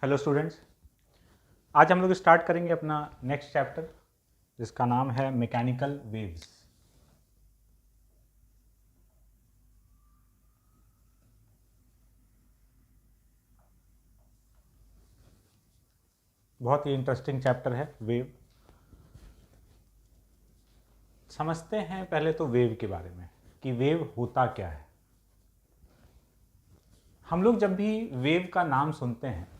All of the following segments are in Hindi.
हेलो स्टूडेंट्स, आज हम लोग स्टार्ट करेंगे अपना नेक्स्ट चैप्टर जिसका नाम है मैकेनिकल वेव्स। बहुत ही इंटरेस्टिंग चैप्टर है वेव। समझते हैं पहले तो वेव के बारे में कि वेव होता क्या है। हम लोग जब भी वेव का नाम सुनते हैं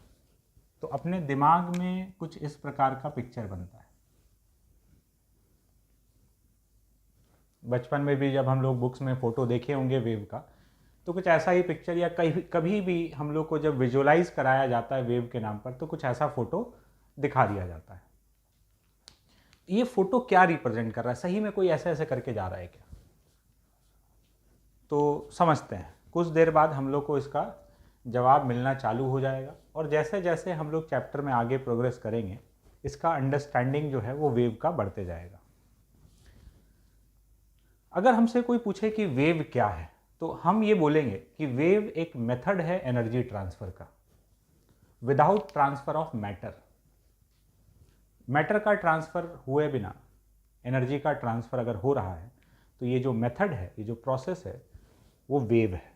तो अपने दिमाग में कुछ इस प्रकार का पिक्चर बनता है। बचपन में भी जब हम लोग बुक्स में फ़ोटो देखे होंगे वेव का, तो कुछ ऐसा ही पिक्चर, या कभी भी हम लोग को जब विजुअलाइज कराया जाता है वेव के नाम पर तो कुछ ऐसा फ़ोटो दिखा दिया जाता है। ये फ़ोटो क्या रिप्रेजेंट कर रहा है, सही में कोई ऐसे ऐसे करके जा रहा है क्या? तो समझते हैं। कुछ देर बाद हम लोग को इसका जवाब मिलना चालू हो जाएगा और जैसे जैसे हम लोग चैप्टर में आगे प्रोग्रेस करेंगे इसका अंडरस्टैंडिंग जो है वो वेव का बढ़ते जाएगा। अगर हमसे कोई पूछे कि वेव क्या है तो हम ये बोलेंगे कि वेव एक मेथड है एनर्जी ट्रांसफ़र का, without transfer of matter. Matter का ट्रांसफ़र हुए बिना एनर्जी का ट्रांसफ़र अगर हो रहा है तो ये जो मेथड है, ये जो प्रोसेस है, वो वेव है।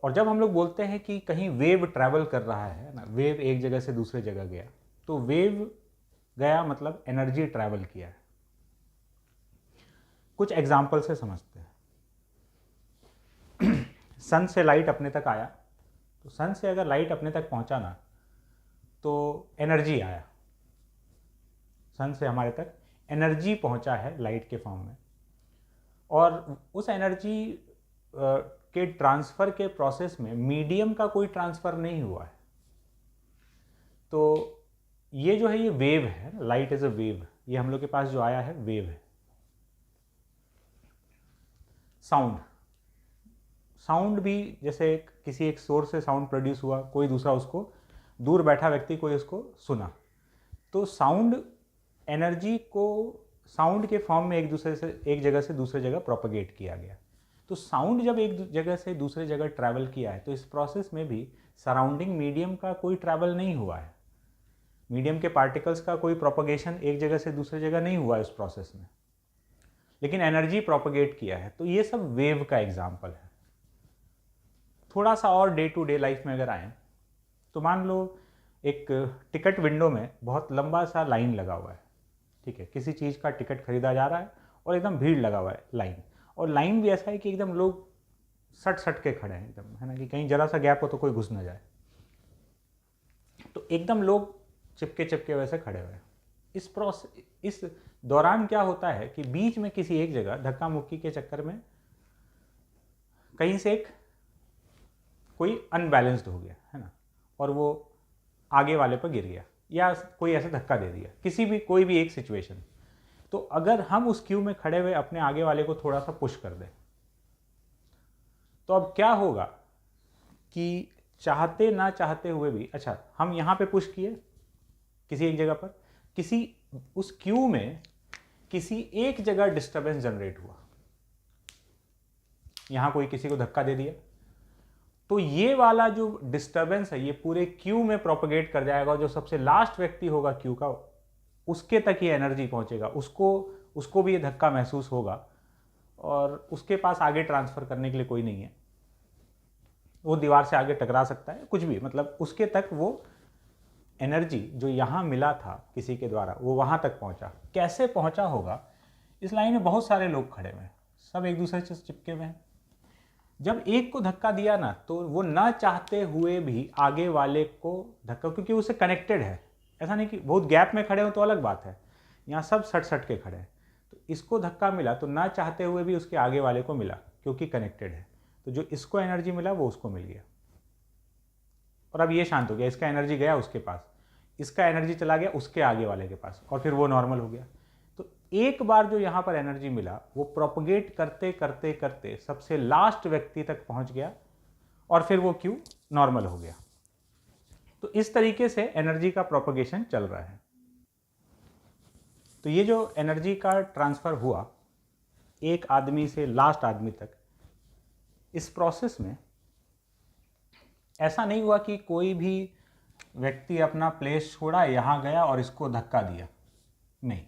और जब हम लोग बोलते हैं कि कहीं वेव ट्रैवल कर रहा है ना, वेव एक जगह से दूसरे जगह गया, तो वेव गया मतलब एनर्जी ट्रैवल किया है। कुछ एग्जाम्पल से समझते हैं। सन से लाइट अपने तक आया, तो सन से अगर लाइट अपने तक पहुंचा ना तो एनर्जी आया। सन से हमारे तक एनर्जी पहुंचा है लाइट के फॉर्म में, और उस एनर्जी के ट्रांसफ़र के प्रोसेस में मीडियम का कोई ट्रांसफ़र नहीं हुआ है। तो ये जो है ये वेव है, लाइट इज़ अ वेव। ये हम लोग के पास जो आया है वेव है। साउंड, साउंड भी जैसे किसी एक सोर्स से साउंड प्रोड्यूस हुआ, कोई दूसरा उसको, दूर बैठा व्यक्ति कोई उसको सुना, तो साउंड एनर्जी को साउंड के फॉर्म में एक जगह से दूसरे जगह प्रोपगेट किया गया। तो साउंड जब एक जगह से दूसरे जगह ट्रैवल किया है तो इस प्रोसेस में भी सराउंडिंग मीडियम का कोई ट्रैवल नहीं हुआ है। मीडियम के पार्टिकल्स का कोई प्रोपगेशन एक जगह से दूसरी जगह नहीं हुआ है उस प्रोसेस में, लेकिन एनर्जी प्रोपगेट किया है। तो ये सब वेव का एग्जाम्पल है। थोड़ा सा और डे टू डे लाइफ में अगर आए तो मान लो एक टिकट विंडो में बहुत लंबा सा लाइन लगा हुआ है, ठीक है, किसी चीज़ का टिकट खरीदा जा रहा है और एकदम भीड़ लगा हुआ है लाइन, और लाइन भी ऐसा है कि एकदम लोग सट सट के खड़े हैं एकदम, है ना, कि कहीं जरा सा गैप हो तो कोई घुस ना जाए। तो एकदम लोग चिपके चिपके वैसे खड़े हुए हैं। इस दौरान क्या होता है कि बीच में किसी एक जगह धक्का मुक्की के चक्कर में कहीं से एक कोई अनबैलेंस्ड हो गया, है ना, और वो आगे वाले पर गिर गया या कोई ऐसा धक्का दे दिया, कोई भी एक सिचुएशन। तो अगर हम उस क्यू में खड़े हुए अपने आगे वाले को थोड़ा सा पुश कर दें तो अब क्या होगा कि चाहते ना चाहते हुए भी, अच्छा हम यहाँ पे पुश किए किसी एक जगह पर, किसी उस क्यू में किसी एक जगह डिस्टरबेंस जनरेट हुआ, यहाँ कोई किसी को धक्का दे दिया, तो ये वाला जो डिस्टरबेंस है ये पूरे क्यू में प्रोपगेट कर जाएगा और जो सबसे लास्ट व्यक्ति होगा क्यू का उसके तक ये एनर्जी पहुंचेगा, उसको भी ये धक्का महसूस होगा और उसके पास आगे ट्रांसफ़र करने के लिए कोई नहीं है। वो दीवार से आगे टकरा सकता है, कुछ भी, मतलब उसके तक वो एनर्जी जो यहाँ मिला था किसी के द्वारा वो वहाँ तक पहुँचा। कैसे पहुँचा होगा? इस लाइन में बहुत सारे लोग खड़े हुए हैं, सब एक दूसरे से चिपके हुए हैं। जब एक को धक्का दिया ना तो वो ना चाहते हुए भी आगे वाले को धक्का, क्योंकि उससे कनेक्टेड है। ऐसा नहीं कि बहुत गैप में खड़े हो तो अलग बात है, यहाँ सब सट सट के खड़े हैं। तो इसको धक्का मिला तो ना चाहते हुए भी उसके आगे वाले को मिला क्योंकि कनेक्टेड है। तो जो इसको एनर्जी मिला वो उसको मिल गया और अब ये शांत हो गया, इसका एनर्जी गया उसके पास, इसका एनर्जी चला गया उसके आगे वाले के पास और फिर वो नॉर्मल हो गया। तो एक बार जो यहाँ पर एनर्जी मिला वो प्रोपगेट करते करते करते सबसे लास्ट व्यक्ति तक पहुँच गया और फिर वो क्यू नॉर्मल हो गया। तो इस तरीके से एनर्जी का प्रोपगेशन चल रहा है। तो ये जो एनर्जी का ट्रांसफ़र हुआ एक आदमी से लास्ट आदमी तक, इस प्रोसेस में ऐसा नहीं हुआ कि कोई भी व्यक्ति अपना प्लेस छोड़ा, यहाँ गया और इसको धक्का दिया, नहीं,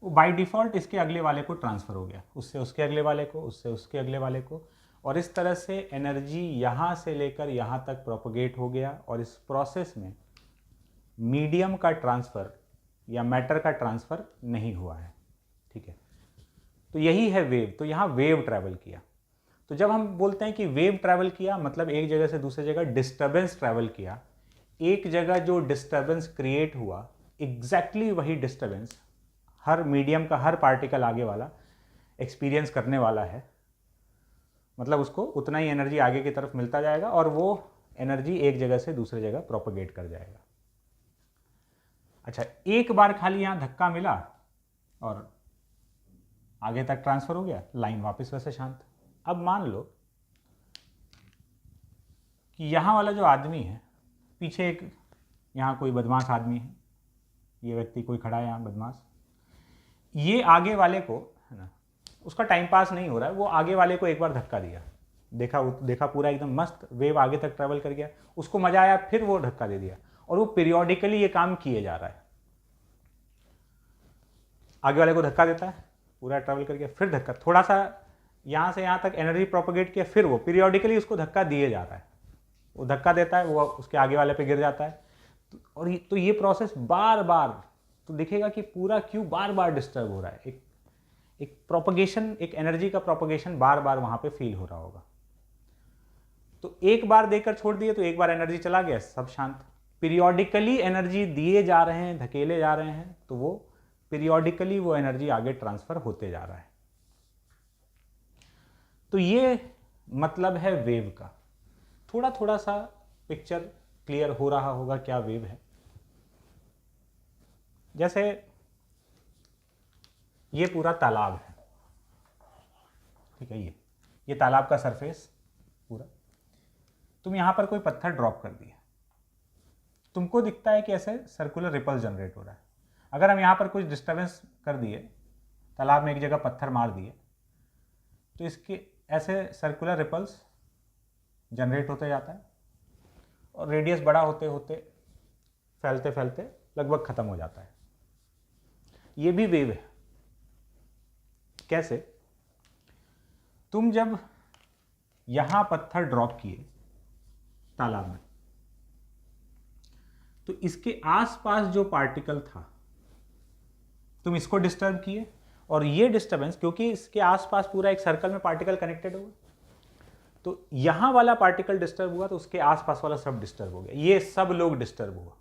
वो बाय डिफ़ॉल्ट इसके अगले वाले को ट्रांसफ़र हो गया, उससे उसके अगले वाले को, उससे उसके अगले वाले को, और इस तरह से एनर्जी यहाँ से लेकर यहाँ तक प्रोपगेट हो गया। और इस प्रोसेस में मीडियम का ट्रांसफ़र या मैटर का ट्रांसफ़र नहीं हुआ है, ठीक है। तो यही है वेव। तो यहाँ वेव ट्रैवल किया। तो जब हम बोलते हैं कि वेव ट्रैवल किया, मतलब एक जगह से दूसरी जगह डिस्टर्बेंस ट्रैवल किया। एक जगह जो डिस्टर्बेंस क्रिएट हुआ, एग्जैक्टली वही डिस्टर्बेंस हर मीडियम का हर पार्टिकल आगे वाला एक्सपीरियंस करने वाला है। मतलब उसको उतना ही एनर्जी आगे की तरफ मिलता जाएगा और वो एनर्जी एक जगह से दूसरी जगह प्रोपगेट कर जाएगा। अच्छा, एक बार खाली यहाँ धक्का मिला और आगे तक ट्रांसफर हो गया, लाइन वापस वैसे शांत। अब मान लो कि यहाँ वाला जो आदमी है, पीछे एक यहाँ कोई बदमाश आदमी है, ये व्यक्ति कोई खड़ा है यहाँ बदमाश, ये आगे वाले को, है ना, उसका टाइम पास नहीं हो रहा है, वो आगे वाले को एक बार धक्का दिया, देखा पूरा एकदम मस्त वेव आगे तक ट्रैवल कर गया, उसको मजा आया, फिर वो धक्का दे दिया। और वो पीरियोडिकली ये काम किए जा रहा है, आगे वाले को धक्का देता है, पूरा ट्रैवल कर गया, फिर धक्का, थोड़ा सा यहाँ से यहाँ तक एनर्जी प्रोपगेट किया, फिर वो पीरियोडिकली उसको धक्का दिए जा रहा है, वो धक्का देता है, वो उसके आगे वाले पे गिर जाता है। और तो ये प्रोसेस बार बार, तो दिखेगा कि पूरा क्यू बार बार डिस्टर्ब हो रहा है, एक प्रोपगेशन, एक एनर्जी का प्रोपगेशन बार बार वहाँ पे फील हो रहा होगा। तो एक बार देकर छोड़ दिए तो एक बार एनर्जी चला गया, सब शांत। पीरियोडिकली एनर्जी दिए जा रहे हैं, धकेले जा रहे हैं, तो वो पीरियोडिकली वो एनर्जी आगे ट्रांसफर होते जा रहा है। तो ये मतलब है वेव का। थोड़ा थोड़ा सा पिक्चर क्लियर हो रहा होगा क्या वेव है। जैसे ये पूरा तालाब है, ठीक है, ये तालाब का सरफेस पूरा, तुम यहां पर कोई पत्थर ड्रॉप कर दिया, तुमको दिखता है कि ऐसे सर्कुलर रिपल्स जनरेट हो रहा है। अगर हम यहां पर कुछ डिस्टर्बेंस कर दिए, तालाब में एक जगह पत्थर मार दिए, तो इसके ऐसे सर्कुलर रिपल्स जनरेट होते जाता है और रेडियस बड़ा होते होते फैलते फैलते लगभग खत्म हो जाता है। ये भी वेव है। कैसे? तुम जब यहां पत्थर ड्रॉप किए तालाब में, तो इसके आसपास जो पार्टिकल था, तुम इसको डिस्टर्ब किए, और ये डिस्टर्बेंस, क्योंकि इसके आसपास पूरा एक सर्कल में पार्टिकल कनेक्टेड होगा, तो यहां वाला पार्टिकल डिस्टर्ब हुआ तो उसके आसपास वाला सब डिस्टर्ब हो गया, ये सब लोग डिस्टर्ब हुआ।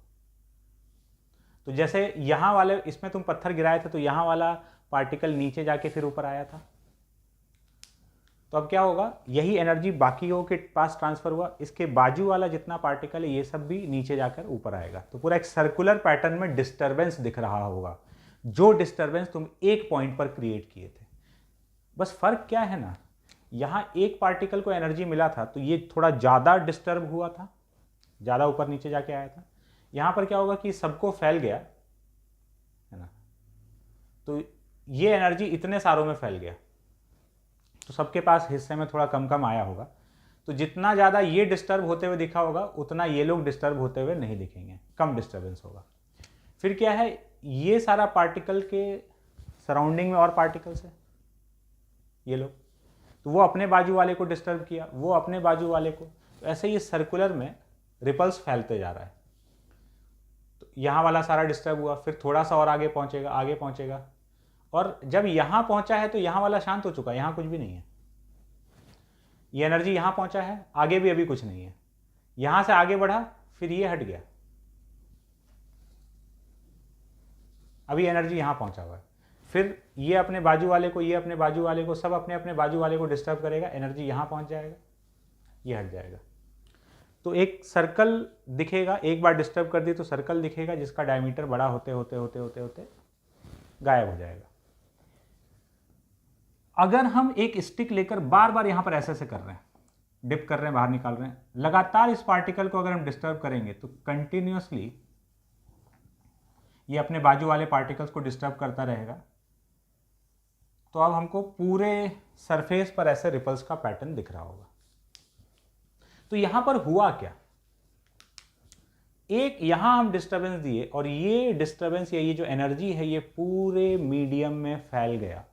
तो जैसे यहां वाले, इसमें तुम पत्थर गिराए थे तो यहां वाला पार्टिकल नीचे जाके फिर ऊपर आया था, तो अब क्या होगा, यही एनर्जी बाकियों के पास ट्रांसफर हुआ, इसके बाजू वाला जितना पार्टिकल है ये सब भी नीचे जाकर ऊपर आएगा। तो पूरा एक सर्कुलर पैटर्न में डिस्टर्बेंस दिख रहा होगा, जो डिस्टर्बेंस तुम एक पॉइंट पर क्रिएट किए थे। बस फर्क क्या है ना, यहां एक पार्टिकल को एनर्जी मिला था तो ये थोड़ा ज़्यादा डिस्टर्ब हुआ था, ज़्यादा ऊपर नीचे जाके आया था। यहां पर क्या होगा कि सबको फैल गया, है ना, तो ये एनर्जी इतने सारों में फैल गया, तो सबके पास हिस्से में थोड़ा कम कम आया होगा। तो जितना ज़्यादा ये डिस्टर्ब होते हुए दिखा होगा, उतना ये लोग डिस्टर्ब होते हुए नहीं दिखेंगे, कम डिस्टर्बेंस होगा। फिर क्या है, ये सारा पार्टिकल के सराउंडिंग में और पार्टिकल्स है, ये लोग, तो वो अपने बाजू वाले को डिस्टर्ब किया, वो अपने बाजू वाले को, तो ऐसे ये सर्कुलर में रिपल्स फैलते जा रहा है। तो यहाँ वाला सारा डिस्टर्ब हुआ, फिर थोड़ा सा और आगे पहुँचेगा, आगे पहुँचेगा, और जब यहाँ पहुँचा है तो यहाँ वाला शांत हो चुका है, यहाँ कुछ भी नहीं है। ये एनर्जी यहाँ पहुँचा है, आगे भी अभी कुछ नहीं है, यहाँ से आगे बढ़ा, फिर ये हट गया, अभी एनर्जी यहाँ पहुँचा हुआ है, फिर ये अपने बाजू वाले को, ये अपने बाजू वाले को, सब अपने अपने बाजू वाले को डिस्टर्ब करेगा, एनर्जी यहाँ पहुँच जाएगा, ये हट जाएगा। तो एक सर्कल दिखेगा, एक बार डिस्टर्ब कर दी तो सर्कल दिखेगा जिसका डायमीटर बड़ा होते होते होते होते होते गायब हो जाएगा। अगर हम एक स्टिक लेकर बार बार यहां पर ऐसे कर रहे हैं, डिप कर रहे हैं, बाहर निकाल रहे हैं, लगातार इस पार्टिकल को अगर हम डिस्टर्ब करेंगे तो कंटिन्यूअसली ये अपने बाजू वाले पार्टिकल्स को डिस्टर्ब करता रहेगा। तो अब हमको पूरे सरफेस पर ऐसे रिपल्स का पैटर्न दिख रहा होगा। तो यहां पर हुआ क्या, एक यहां हम डिस्टरबेंस दिए और ये डिस्टरबेंस या ये जो एनर्जी है ये पूरे मीडियम में फैल गया,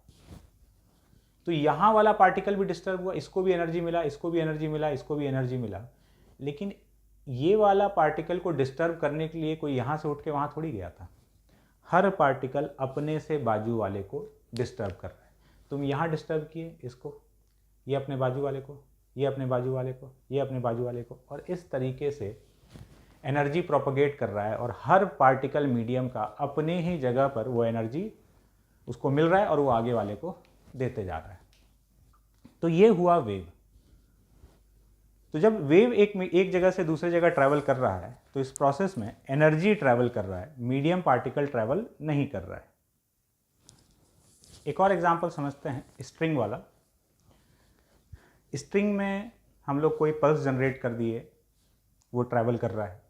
तो यहां वाला पार्टिकल भी डिस्टर्ब हुआ, इसको भी एनर्जी मिला, इसको भी एनर्जी मिला, इसको भी एनर्जी मिला, लेकिन ये वाला पार्टिकल को डिस्टर्ब करने के लिए कोई यहां से उठ के वहां थोड़ी गया था। हर पार्टिकल अपने से बाजू वाले को डिस्टर्ब कर रहा है। तुम यहां डिस्टर्ब किए इसको, ये अपने बाजू वाले को, ये अपने बाजू वाले को, ये अपने बाजू वाले को, और इस तरीके से एनर्जी प्रोपगेट कर रहा है और हर पार्टिकल मीडियम का अपने ही जगह पर वो एनर्जी उसको मिल रहा है और वो आगे वाले को देते जा रहा है। तो ये हुआ वेव। तो जब वेव एक जगह से दूसरे जगह ट्रैवल कर रहा है तो इस प्रोसेस में एनर्जी ट्रैवल कर रहा है, मीडियम पार्टिकल ट्रैवल नहीं कर रहा है। एक और एग्जांपल समझते हैं, स्ट्रिंग वाला। स्ट्रिंग में हम लोग कोई पल्स जनरेट कर दिए, वो ट्रैवल कर रहा है,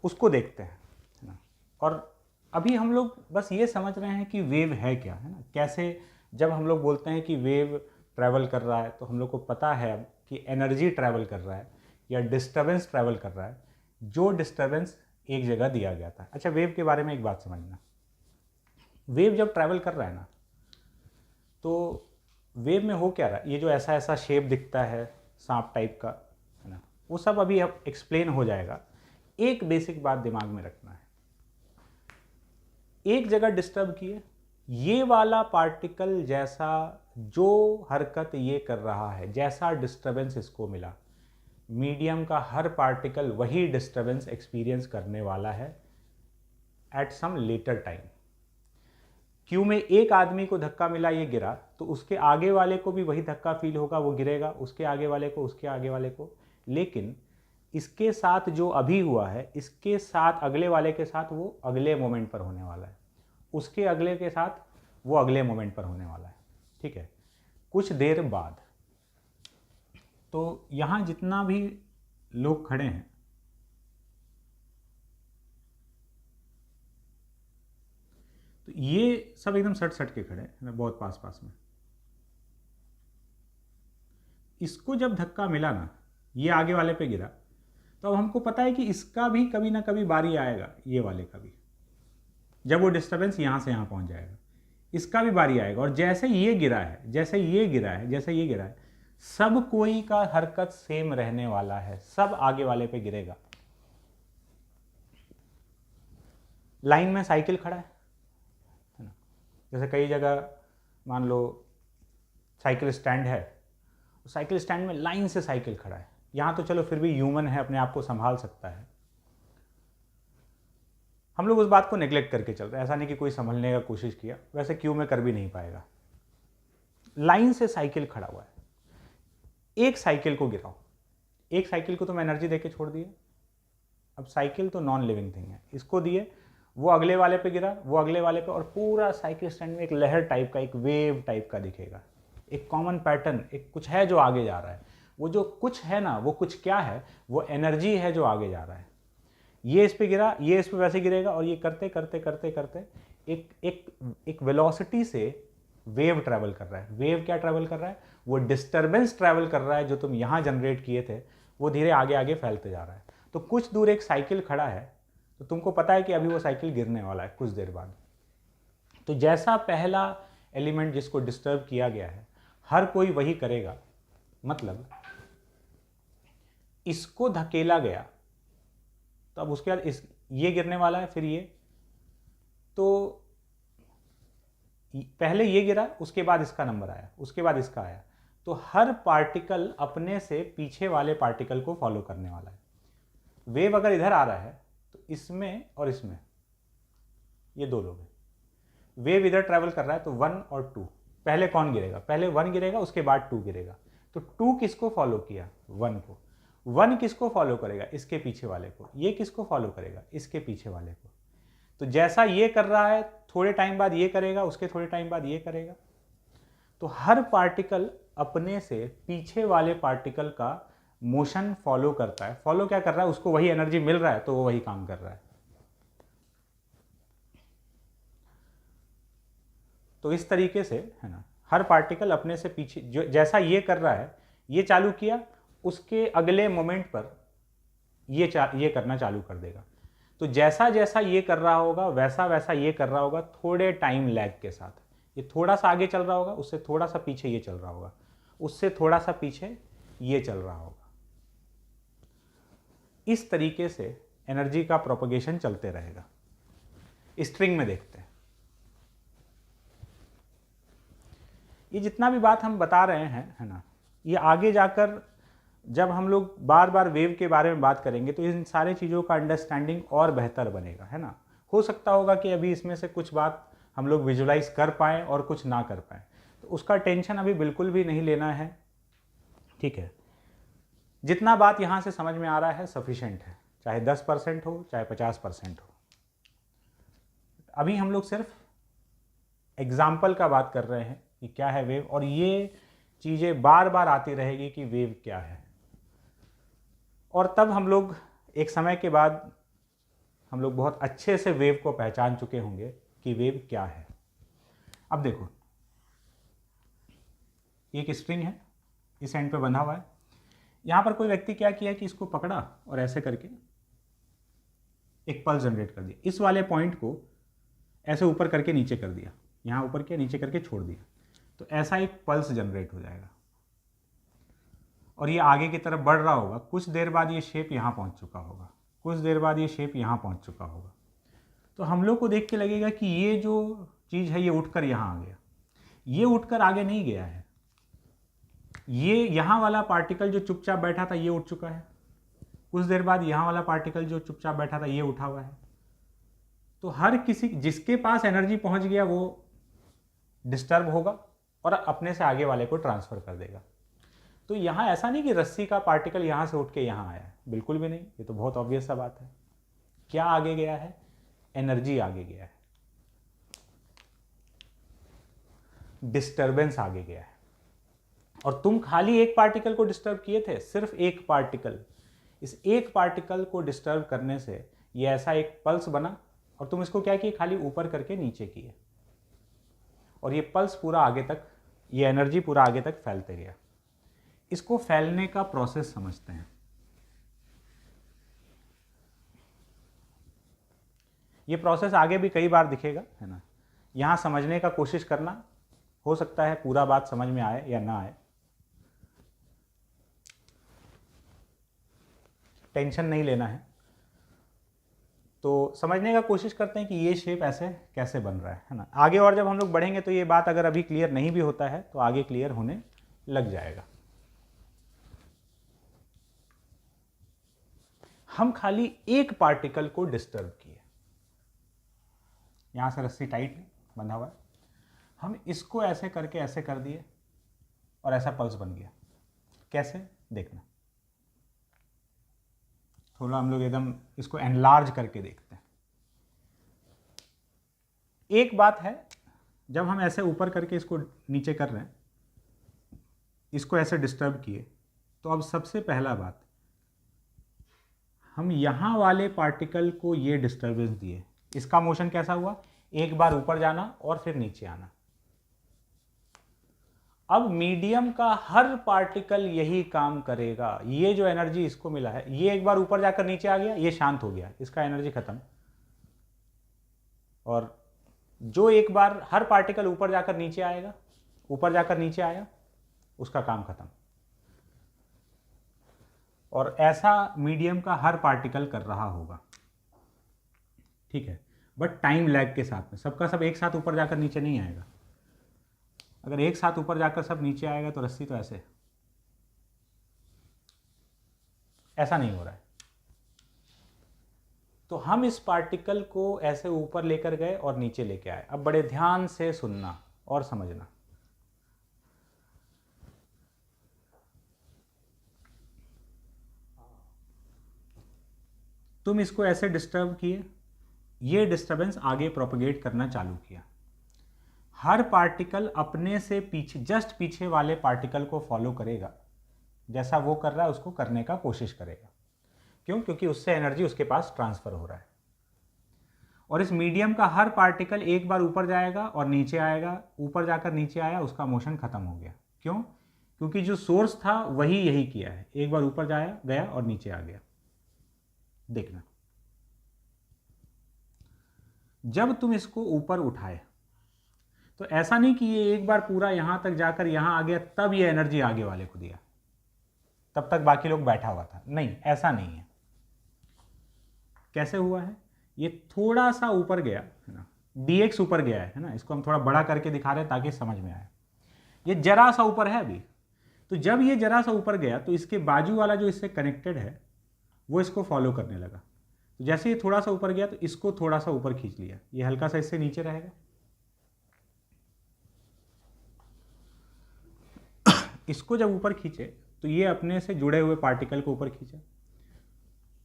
उसको देखते हैं, है ना। और अभी हम लोग बस ये समझ रहे हैं कि वेव है क्या, है ना, कैसे जब हम लोग बोलते हैं कि वेव ट्रैवल कर रहा है तो हम लोग को पता है अब कि एनर्जी ट्रैवल कर रहा है या डिस्टर्बेंस ट्रैवल कर रहा है, जो डिस्टर्बेंस एक जगह दिया गया था। अच्छा, वेव के बारे में एक बात समझना, वेव जब ट्रैवल कर रहा है ना, तो वेव में हो क्या रहा है, ये जो ऐसा ऐसा शेप दिखता है सांप टाइप का, है ना, वो सब अभी अब एक्सप्लेन हो जाएगा। एक बेसिक बात दिमाग में रखना है, एक जगह डिस्टर्ब किए, ये वाला पार्टिकल जैसा जो हरकत ये कर रहा है, जैसा डिस्टर्बेंस इसको मिला, मीडियम का हर पार्टिकल वही डिस्टर्बेंस एक्सपीरियंस करने वाला है at some later time. Queue में एक आदमी को धक्का मिला, ये गिरा, तो उसके आगे वाले को भी वही धक्का फील होगा, वो गिरेगा, उसके आगे वाले को, उसके आगे वाले को, लेकिन इसके साथ जो अभी हुआ है, इसके साथ अगले वाले के साथ वो अगले मोमेंट पर होने वाला है, उसके अगले के साथ वो अगले मोमेंट पर होने वाला है, ठीक है, कुछ देर बाद। तो यहां जितना भी लोग खड़े हैं, तो ये सब एकदम सट सट के खड़े हैं, बहुत पास पास में। इसको जब धक्का मिला ना, ये आगे वाले पे गिरा, तो अब हमको पता है कि इसका भी कभी ना कभी बारी आएगा, ये वाले का भी, जब वो डिस्टर्बेंस यहां से यहां पहुंच जाएगा, इसका भी बारी आएगा। और जैसे ये गिरा है, जैसे ये गिरा है, जैसे ये गिरा है, सब कोई का हरकत सेम रहने वाला है, सब आगे वाले पे गिरेगा। लाइन में साइकिल खड़ा है ना, जैसे कई जगह मान लो साइकिल स्टैंड है, साइकिल स्टैंड में लाइन से साइकिल खड़ा है, यहां तो चलो फिर भी ह्यूमन है, अपने आप को संभाल सकता है, हम लोग उस बात को नेग्लेक्ट करके चल रहे हैं, ऐसा नहीं कि कोई संभलने का कोशिश किया, वैसे क्यू में कर भी नहीं पाएगा। लाइन से साइकिल खड़ा हुआ है, एक साइकिल को गिराओ, एक साइकिल को तो मैं एनर्जी देके छोड़ दिए, अब साइकिल तो नॉन लिविंग थिंग है, इसको दिए, वो अगले वाले पे गिरा, वो अगले वाले पे, और पूरा साइकिल स्टैंड में एक लहर टाइप का, एक वेव टाइप का दिखेगा, एक कॉमन पैटर्न, एक कुछ है जो आगे जा रहा है। वो जो कुछ है ना, वो कुछ क्या है, वो एनर्जी है जो आगे जा रहा है। ये इस पे गिरा, ये इस पे वैसे गिरेगा, और ये करते करते करते करते एक एक एक वेलोसिटी से वेव ट्रैवल कर रहा है। वेव क्या ट्रैवल कर रहा है, वो डिस्टर्बेंस ट्रैवल कर रहा है, जो तुम यहां जनरेट किए थे, वो धीरे आगे आगे फैलते जा रहा है। तो कुछ दूर एक साइकिल खड़ा है, तो तुमको पता है कि अभी वो साइकिल गिरने वाला है कुछ देर बाद। तो जैसा पहला एलिमेंट जिसको डिस्टर्ब किया गया है, हर कोई वही करेगा, मतलब इसको धकेला गया, तो अब उसके बाद ये गिरने वाला है, फिर ये, तो पहले ये गिरा, उसके बाद इसका नंबर आया, उसके बाद इसका आया, तो हर पार्टिकल अपने से पीछे वाले पार्टिकल को फॉलो करने वाला है। वेव अगर इधर आ रहा है तो इसमें और इसमें ये दो लोग हैं, वेव इधर ट्रैवल कर रहा है, तो 1 और 2, पहले कौन गिरेगा, पहले 1 गिरेगा, उसके बाद 2 गिरेगा, तो 2 किसको फॉलो किया, 1 को, 1 किसको फॉलो करेगा, इसके पीछे वाले को, ये किसको फॉलो करेगा, इसके पीछे वाले को। तो जैसा ये कर रहा है, थोड़े टाइम बाद ये करेगा, उसके थोड़े टाइम बाद ये करेगा। तो हर पार्टिकल अपने से पीछे वाले पार्टिकल का मोशन फॉलो करता है। फॉलो क्या कर रहा है, उसको वही एनर्जी मिल रहा है, तो वो वही काम कर रहा है। तो इस तरीके से, है ना, हर पार्टिकल अपने से पीछे, जो जैसा ये कर रहा है, ये चालू किया, उसके अगले मोमेंट पर ये करना चालू कर देगा। तो जैसा जैसा ये कर रहा होगा वैसा वैसा ये कर रहा होगा, थोड़े टाइम लैग के साथ। ये थोड़ा सा आगे चल रहा होगा, उससे थोड़ा सा पीछे ये चल रहा होगा, उससे थोड़ा सा पीछे ये चल रहा होगा। इस तरीके से एनर्जी का प्रोपगेशन चलते रहेगा। स्ट्रिंग में देखते हैं, ये जितना भी बात हम बता रहे हैं, है ना, ये आगे जाकर जब हम लोग बार बार वेव के बारे में बात करेंगे तो इन सारे चीज़ों का अंडरस्टैंडिंग और बेहतर बनेगा, है ना। हो सकता होगा कि अभी इसमें से कुछ बात हम लोग विजुलाइज कर पाएँ और कुछ ना कर पाएँ, तो उसका टेंशन अभी बिल्कुल भी नहीं लेना है, ठीक है। जितना बात यहाँ से समझ में आ रहा है सफिशेंट है, चाहे 10% हो चाहे 50% हो। अभी हम लोग सिर्फ एग्जाम्पल का बात कर रहे हैं कि क्या है वेव, और ये चीज़ें बार बार आती रहेगी कि वेव क्या है। और तब हम लोग एक समय के बाद हम लोग बहुत अच्छे से वेव को पहचान चुके होंगे कि वेव क्या है। अब देखो, एक स्ट्रिंग है, इस एंड पे बंधा हुआ है। यहाँ पर कोई व्यक्ति क्या किया कि इसको पकड़ा और ऐसे करके एक पल्स जनरेट कर दिया। इस वाले पॉइंट को ऐसे ऊपर करके नीचे कर दिया, यहाँ ऊपर किया नीचे करके छोड़ दिया, तो ऐसा एक पल्स जनरेट हो जाएगा और ये आगे की तरफ बढ़ रहा होगा। कुछ देर बाद ये शेप यहाँ पहुँच चुका होगा, कुछ देर बाद ये शेप यहाँ पहुँच चुका होगा। तो हम लोग को देख के लगेगा कि ये जो चीज़ है ये उठकर यहाँ आ गया। ये उठकर आगे नहीं गया है, ये यहाँ वाला पार्टिकल जो चुपचाप बैठा था ये उठ चुका है। कुछ देर बाद यहाँ वाला पार्टिकल जो चुपचाप बैठा था ये उठा हुआ है। तो हर किसी जिसके पास एनर्जी पहुँच गया वो डिस्टर्ब होगा और अपने से आगे वाले को ट्रांसफ़र कर देगा। तो यहाँ ऐसा नहीं कि रस्सी का पार्टिकल यहाँ से उठ के यहाँ आया है, बिल्कुल भी नहीं। ये तो बहुत ऑब्वियस सा बात है। क्या आगे गया है? एनर्जी आगे गया है, डिस्टर्बेंस आगे गया है। और तुम खाली एक पार्टिकल को डिस्टर्ब किए थे, सिर्फ एक पार्टिकल। इस एक पार्टिकल को डिस्टर्ब करने से ये ऐसा एक पल्स बना और तुम इसको क्या किए, खाली ऊपर करके नीचे किए और ये पल्स पूरा आगे तक, ये एनर्जी पूरा आगे तक फैलते गया। इसको फैलने का प्रोसेस समझते हैं। ये प्रोसेस आगे भी कई बार दिखेगा, है ना। यहाँ समझने का कोशिश करना, हो सकता है पूरा बात समझ में आए या ना आए, टेंशन नहीं लेना है। तो समझने का कोशिश करते हैं कि ये शेप ऐसे कैसे बन रहा है ना। आगे और जब हम लोग बढ़ेंगे तो ये बात अगर अभी क्लियर नहीं भी होता है तो आगे क्लियर होने लग जाएगा। हम खाली एक पार्टिकल को डिस्टर्ब किए, यहां से रस्सी टाइट बंधा हुआ है, हम इसको ऐसे करके ऐसे कर दिए और ऐसा पल्स बन गया। कैसे देखना, थोड़ा हम लोग एकदम इसको एनलार्ज करके देखते हैं। एक बात है, जब हम ऐसे ऊपर करके इसको नीचे कर रहे हैं, इसको ऐसे डिस्टर्ब किए, तो अब सबसे पहला बात, हम यहाँ वाले पार्टिकल को ये डिस्टर्बेंस दिए। इसका मोशन कैसा हुआ, एक बार ऊपर जाना और फिर नीचे आना। अब मीडियम का हर पार्टिकल यही काम करेगा। ये जो एनर्जी इसको मिला है, ये एक बार ऊपर जाकर नीचे आ गया, ये शांत हो गया, इसका एनर्जी खत्म। और जो एक बार हर पार्टिकल ऊपर जाकर नीचे आएगा, ऊपर जाकर नीचे आया, उसका काम खत्म। और ऐसा मीडियम का हर पार्टिकल कर रहा होगा, ठीक है, बट टाइम लैग के साथ में। सबका सब एक साथ ऊपर जाकर नीचे नहीं आएगा। अगर एक साथ ऊपर जाकर सब नीचे आएगा तो रस्सी तो ऐसा नहीं हो रहा है। तो हम इस पार्टिकल को ऐसे ऊपर लेकर गए और नीचे लेके आए। अब बड़े ध्यान से सुनना और समझना। तुम इसको ऐसे डिस्टर्ब किए, ये डिस्टर्बेंस आगे प्रोपगेट करना चालू किया। हर पार्टिकल अपने से पीछे, जस्ट पीछे वाले पार्टिकल को फॉलो करेगा, जैसा वो कर रहा है उसको करने का कोशिश करेगा। क्यों? क्योंकि उससे एनर्जी उसके पास ट्रांसफर हो रहा है। और इस मीडियम का हर पार्टिकल एक बार ऊपर जाएगा और नीचे आएगा, ऊपर जाकर नीचे आया, उसका मोशन खत्म हो गया। क्यों? क्योंकि जो सोर्स था वही यही किया है, एक बार ऊपर जाया गया और नीचे आ गया। देखना, जब तुम इसको ऊपर उठाए तो ऐसा नहीं कि ये एक बार पूरा यहां तक जाकर यहां आ गया तब ये एनर्जी आगे वाले को दिया, तब तक बाकी लोग बैठा हुआ था, नहीं, ऐसा नहीं है। कैसे हुआ है? ये थोड़ा सा ऊपर गया है ना, dx ऊपर गया है ना, इसको हम थोड़ा बड़ा करके दिखा रहे हैं ताकि समझ में आए। ये जरा सा ऊपर है अभी, तो जब ये जरा सा ऊपर गया तो इसके बाजू वाला जो इससे कनेक्टेड है वो इसको फॉलो करने लगा। तो जैसे ये थोड़ा सा ऊपर गया तो इसको थोड़ा सा ऊपर खींच लिया, ये हल्का सा इससे नीचे रहेगा। इसको जब ऊपर खींचे तो ये अपने से जुड़े हुए पार्टिकल को ऊपर खींचा।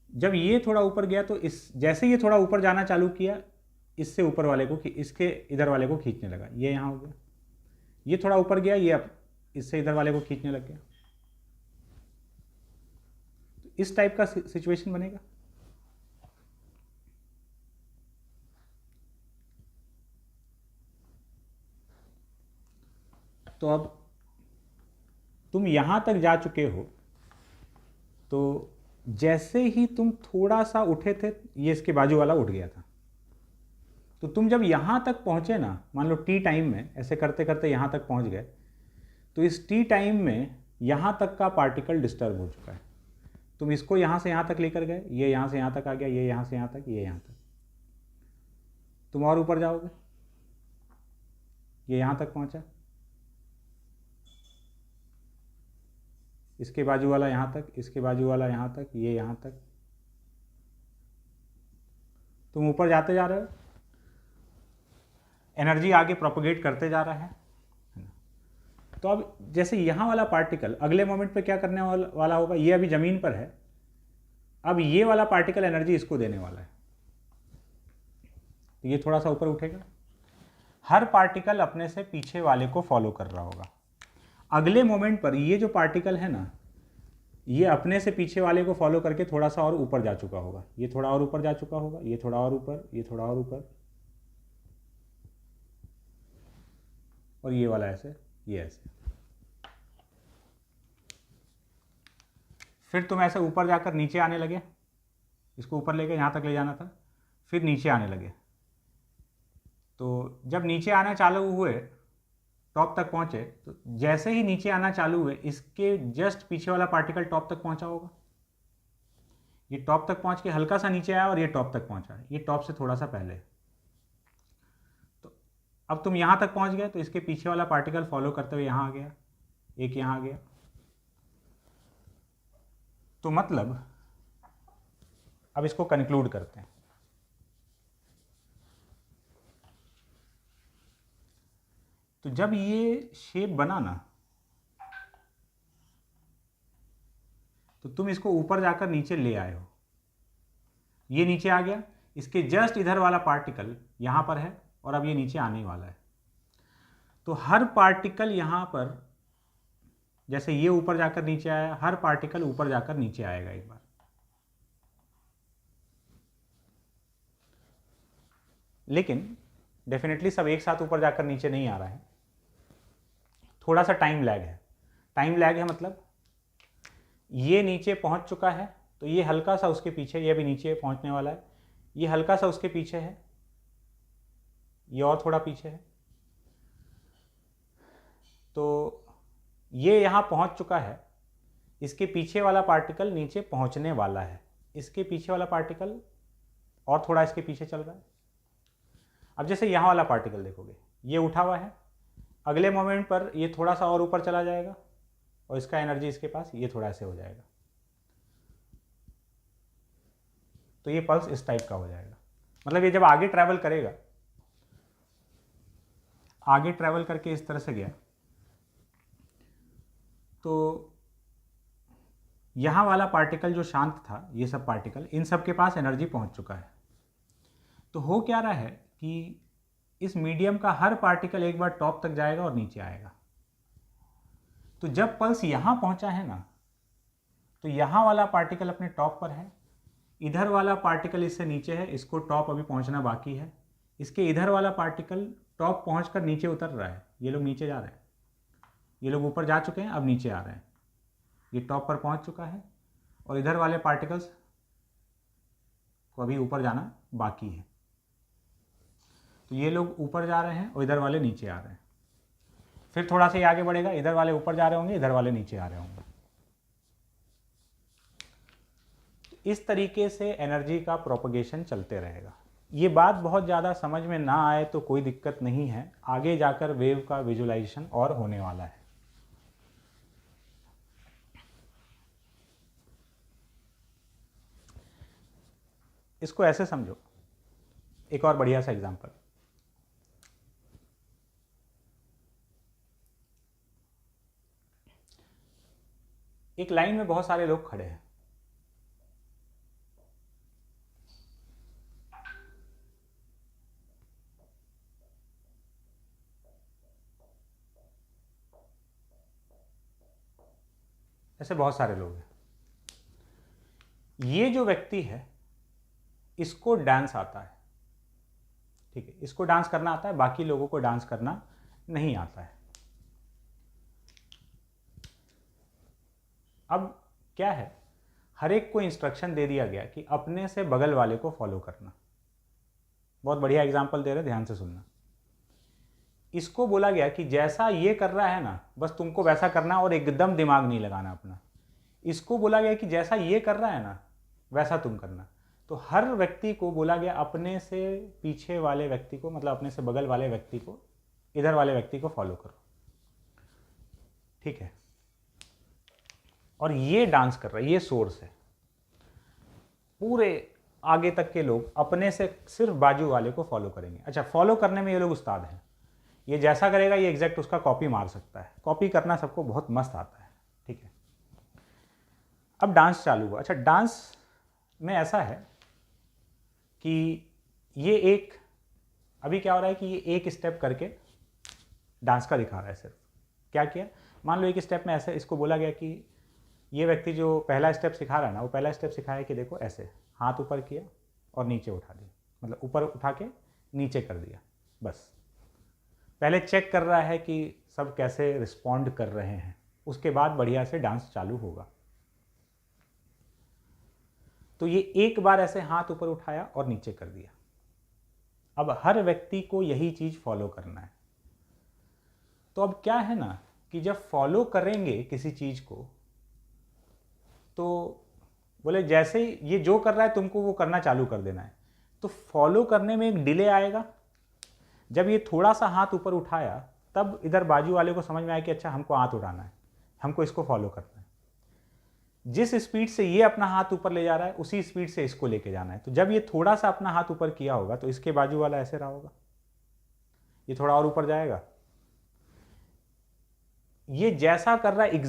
जब ये थोड़ा ऊपर गया तो इस जैसे ये थोड़ा ऊपर जाना चालू किया, इससे ऊपर वाले को इसके इधर वाले को खींचने लगा, ये यहाँ हो गया। ये थोड़ा ऊपर गया, ये अब इससे इधर वाले को खींचने लग गया। तो इस टाइप का सिचुएशन बनेगा। तो अब तुम यहां तक जा चुके हो, तो जैसे ही तुम थोड़ा सा उठे थे, ये इसके बाजू वाला उठ गया था। तो तुम जब यहां तक पहुंचे ना, मान लो टी टाइम में ऐसे करते करते यहां तक पहुंच गए, तो इस टी टाइम में यहां तक का पार्टिकल डिस्टर्ब हो चुका है। तुम इसको यहां से यहां तक लेकर गए, ये यहां से यहां तक आ गया, ये यहां से यहां तक, ये यहां तक। तुम और ऊपर जाओगे, ये यहां तक पहुंचा, इसके बाजू वाला यहां तक, इसके बाजू वाला यहां तक, ये यहां तक। तुम ऊपर जाते जा रहे हो, एनर्जी आगे प्रोपोगेट करते जा रहा है। तो अब जैसे यहां वाला पार्टिकल अगले मोमेंट पे क्या करने वाला होगा, ये अभी जमीन पर है, अब ये वाला पार्टिकल एनर्जी इसको देने वाला है, तो ये थोड़ा सा ऊपर उठेगा। हर पार्टिकल अपने से पीछे वाले को फॉलो कर रहा होगा। अगले मोमेंट पर ये जो पार्टिकल है ना, ये अपने से पीछे वाले को फॉलो करके थोड़ा सा और ऊपर जा चुका होगा, ये थोड़ा और ऊपर जा चुका होगा, ये थोड़ा और ऊपर, ये थोड़ा और ऊपर, और ये वाला ऐसे, ये ऐसे। फिर तुम ऐसे ऊपर जाकर नीचे आने लगे, इसको ऊपर लेके यहां तक ले जाना था, फिर नीचे आने लगे। तो जब नीचे आना चालू हुए, टॉप तक पहुंचे, तो जैसे ही नीचे आना चालू हुए, इसके जस्ट पीछे वाला पार्टिकल टॉप तक पहुंचा होगा। ये टॉप तक पहुंच के हल्का सा नीचे आया और ये टॉप तक पहुंचा, ये टॉप से थोड़ा सा पहले। तो अब तुम यहां तक पहुंच गए, तो इसके पीछे वाला पार्टिकल फॉलो करते हुए यहां आ गया, एक यहां आ गया। तो मतलब अब इसको कंक्लूड करते हैं। तो जब ये शेप बना ना, तो तुम इसको ऊपर जाकर नीचे ले आए हो, ये नीचे आ गया, इसके जस्ट इधर वाला पार्टिकल यहां पर है और अब ये नीचे आने वाला है। तो हर पार्टिकल यहां पर, जैसे ये ऊपर जाकर नीचे आया, हर पार्टिकल ऊपर जाकर नीचे आएगा एक बार। लेकिन डेफिनेटली सब एक साथ ऊपर जाकर नीचे नहीं आ रहा है, थोड़ा सा टाइम लैग है। टाइम लैग है मतलब ये नीचे पहुंच चुका है, तो ये हल्का सा उसके पीछे, ये भी नीचे पहुंचने वाला है, ये हल्का सा उसके पीछे है, ये और थोड़ा पीछे है। तो ये यहां पहुंच चुका है, इसके पीछे वाला पार्टिकल नीचे पहुंचने वाला है, इसके पीछे वाला पार्टिकल और थोड़ा इसके पीछे चल रहा है। अब जैसे यहां वाला पार्टिकल देखोगे, ये उठा हुआ है, अगले मोमेंट पर ये थोड़ा सा और ऊपर चला जाएगा और इसका एनर्जी इसके पास ये थोड़ा ऐसे हो जाएगा। तो ये पल्स इस टाइप का हो जाएगा। मतलब ये जब आगे ट्रैवल करेगा, आगे ट्रैवल करके इस तरह से गया, तो यहां वाला पार्टिकल जो शांत था, ये सब पार्टिकल, इन सब के पास एनर्जी पहुंच चुका है। तो हो क्या रहा है कि इस मीडियम का हर पार्टिकल एक बार टॉप तक जाएगा और नीचे आएगा। तो जब पल्स यहां पहुंचा है ना, तो यहां वाला पार्टिकल अपने टॉप पर है, इधर वाला पार्टिकल इससे नीचे है, इसको टॉप अभी पहुंचना बाकी है, इसके इधर वाला पार्टिकल टॉप पहुंचकर नीचे उतर रहा है, ये लोग नीचे जा रहे हैं। ये लोग ऊपर जा चुके हैं, अब नीचे आ रहे हैं, ये टॉप पर पहुंच चुका है और इधर वाले पार्टिकल्स को अभी ऊपर जाना बाकी है। तो ये लोग ऊपर जा रहे हैं और इधर वाले नीचे आ रहे हैं। फिर थोड़ा सा ये आगे बढ़ेगा, इधर वाले ऊपर जा रहे होंगे, इधर वाले नीचे आ रहे होंगे। इस तरीके से एनर्जी का प्रोपगेशन चलते रहेगा। ये बात बहुत ज़्यादा समझ में ना आए तो कोई दिक्कत नहीं है, आगे जाकर वेव का विजुअलाइजेशन और होने वाला है। इसको ऐसे समझो, एक और बढ़िया सा एग्जांपल। एक लाइन में बहुत सारे लोग खड़े हैं, ऐसे बहुत सारे लोग हैं। ये जो व्यक्ति है इसको डांस आता है, ठीक है, इसको डांस करना आता है, बाकी लोगों को डांस करना नहीं आता है। अब क्या है, हर एक को इंस्ट्रक्शन दे दिया गया कि अपने से बगल वाले को फॉलो करना। बहुत बढ़िया एग्जांपल दे रहे, ध्यान से सुनना। इसको बोला गया कि जैसा ये कर रहा है ना, बस तुमको वैसा करना और एकदम दिमाग नहीं लगाना अपना। इसको बोला गया कि जैसा ये कर रहा है ना, वैसा तुम करना। तो हर व्यक्ति को बोला गया अपने से पीछे वाले व्यक्ति को, मतलब अपने से बगल वाले व्यक्ति को, इधर वाले व्यक्ति को फॉलो करो, ठीक है। और ये डांस कर रहा है, ये सोर्स है। पूरे आगे तक के लोग अपने से सिर्फ बाजू वाले को फॉलो करेंगे। अच्छा, फॉलो करने में ये लोग उस्ताद हैं, ये जैसा करेगा ये एग्जैक्ट उसका कॉपी मार सकता है। कॉपी करना सबको बहुत मस्त आता है, ठीक है। अब डांस चालू हुआ। अच्छा, डांस में ऐसा है कि ये एक, अभी क्या हो रहा है कि ये एक स्टेप करके डांस का दिखा रहा है। सिर्फ क्या किया, मान लो एक स्टेप में ऐसे इसको बोला गया कि ये व्यक्ति जो पहला स्टेप सिखा रहा है ना, वो पहला स्टेप सिखाया कि देखो ऐसे हाथ ऊपर किया और नीचे उठा दिया, मतलब ऊपर उठा के नीचे कर दिया। बस पहले चेक कर रहा है कि सब कैसे रिस्पॉन्ड कर रहे हैं, उसके बाद बढ़िया से डांस चालू होगा। तो ये एक बार ऐसे हाथ ऊपर उठाया और नीचे कर दिया। अब हर व्यक्ति को यही चीज फॉलो करना है। तो अब क्या है ना कि जब फॉलो करेंगे किसी चीज को, तो बोले जैसे ही ये जो कर रहा है तुमको वो करना चालू कर देना है। तो फॉलो करने में एक डिले आएगा। जब ये थोड़ा सा हाथ ऊपर उठाया तब इधर बाजू वाले को समझ में आया कि अच्छा हमको हाथ उठाना है, हमको इसको फॉलो करना है। जिस स्पीड से ये अपना हाथ ऊपर ले जा रहा है उसी स्पीड से इसको लेके जाना है। तो जब ये थोड़ा सा अपना हाथ ऊपर किया होगा तो इसके बाजू वाला ऐसे रहा होगा, ये थोड़ा और ऊपर जाएगा। ये जैसा कर रहा है